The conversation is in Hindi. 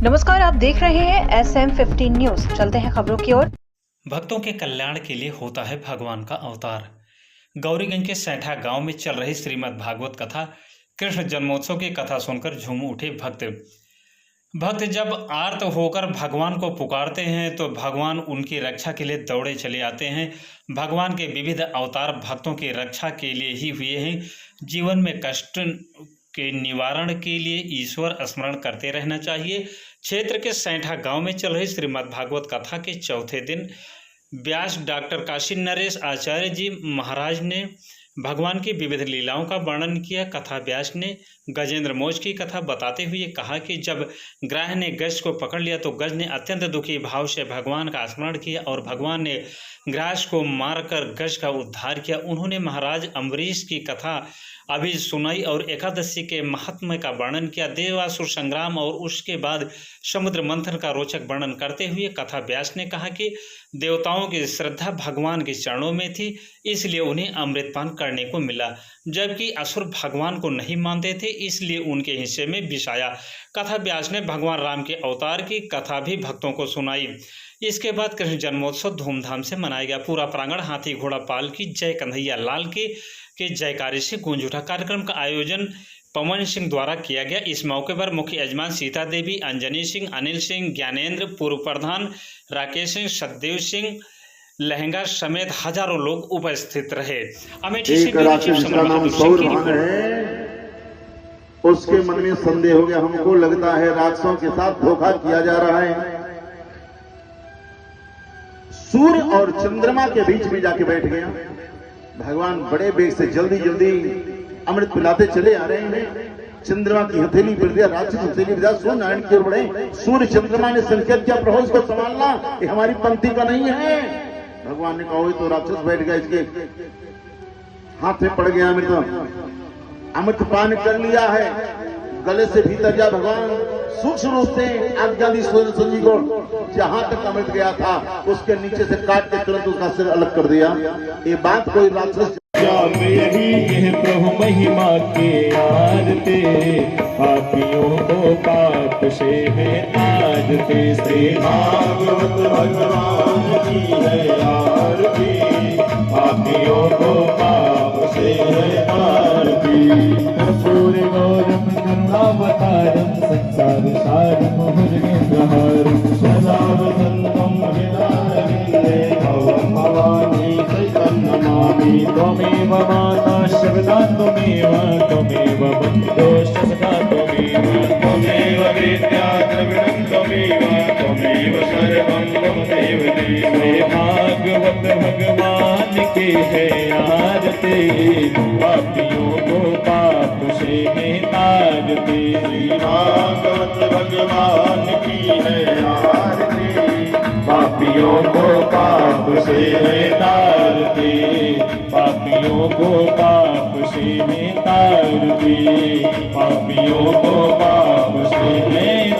नमस्कार, आप देख रहे हैं SM15 न्यूज। चलते हैं खबरों की ओर। भक्तों के कल्याण के लिए होता है भगवान का अवतार। गौरीगंज के सैठा गांव में चल रही श्रीमद् भागवत कथा कृष्ण जन्मोत्सव की कथा सुनकर झूम उठे भक्त जब आर्त होकर भगवान को पुकारते हैं तो भगवान उनकी रक्षा के लिए दौड़े चले आते हैं। भगवान के विविध अवतार भक्तों की रक्षा के लिए ही हुए हैं। जीवन में कष्ट के निवारण के लिए ईश्वर स्मरण करते रहना चाहिए। क्षेत्र के सैठा गांव में चल रही श्रीमद् भागवत कथा के चौथे दिन व्यास डॉक्टर काशी नरेश आचार्य जी महाराज ने भगवान की विविध लीलाओं का वर्णन किया। कथा व्यास ने गजेंद्र मोक्ष की कथा बताते हुए कहा कि जब ग्राह ने गज को पकड़ लिया तो गज ने अत्यंत दुखी भाव से भगवान का स्मरण किया और भगवान ने ग्रास को मारकर गज का उद्धार किया। उन्होंने महाराज अम्बरीश की कथा अभी सुनाई और एकादशी के महात्म्य का वर्णन किया। देवासुर संग्राम और उसके बाद समुद्र मंथन का रोचक वर्णन करते हुए कथा व्यास ने कहा कि देवताओं की श्रद्धा भगवान के चरणों में थी, इसलिए उन्हें अमृतपान करने को मिला, जबकि असुर भगवान को नहीं मानते थे, इसलिए उनके हिस्से में विष आया। कथा व्यास ने भगवान राम के अवतार की कथा भी भक्तों को सुनाई। इसके बाद कृष्ण जन्मोत्सव धूमधाम से मनाया गया। पूरा प्रांगण हाथी घोड़ा पाल की जय कन्हैया लाल के जयकारे से गूंज उठा। कार्यक्रम का आयोजन पवन सिंह द्वारा किया गया। इस मौके पर मुख्य यजमान सीता देवी, अंजनी सिंह, अनिल सिंह, ज्ञानेंद्र, पूर्व प्रधान राकेश सिंह, सतदेव सिंह लहंगा समेत हजारों लोग उपस्थित रहे। अमेठी से उसके मन में संदेह हो गया। हमको लगता है राक्षसों के साथ धोखा किया जा रहा है। सूर्य और चंद्रमा के बीच में जाके बैठ गया। भगवान बड़े बेग से जल्दी जल्दी अमृत पिलाते चले आ रहे हैं। चंद्रमा की हथेली पर दिया, राक्षस हथेली पर दिया, सूर्य नारायण की ओर बढ़े। सूर्य चंद्रमा ने संकेत किया, प्रभु इसको संभालना, ये हमारी पंक्ति का नहीं है। भगवान ने कहा तो राक्षस बैठ गया, इसके हाथ में पड़ गया अमृत पान कर लिया है। गले से भीतर जा भगवान सूक्ष्म रूप से आज्ञा दी जी को, जहां तक अमृत गया था उसके नीचे से काट के तुरंत उसका सिर अलग कर दिया। ये बात कोई राक्षस यही है प्रभु महिमा के आरते, पापियों को पाप से है ताजते। श्री भागवत भगवान की है आरती, पापियों को पाप से है तारती। कर्पूर गौरम करुणावतारम, संसार सारम मुहुर्निग्रहारम, सदा वसंतम हृदयारविंदे भवं भवानी चैतन्य नमामि। त्वमेव माता शरदा त्वमेव बन्धो शरदा त्वमेव विद्या द्रविणं त्वमेव सर्वं त्वमेव देव। भागवत भगवान के है आरती, पापियों को पाप से है तारती। भागवत भगवान की है आरती, पापियों को पाप से है तारती, पापियों को पाप से है तारती, पापियों को पाप से है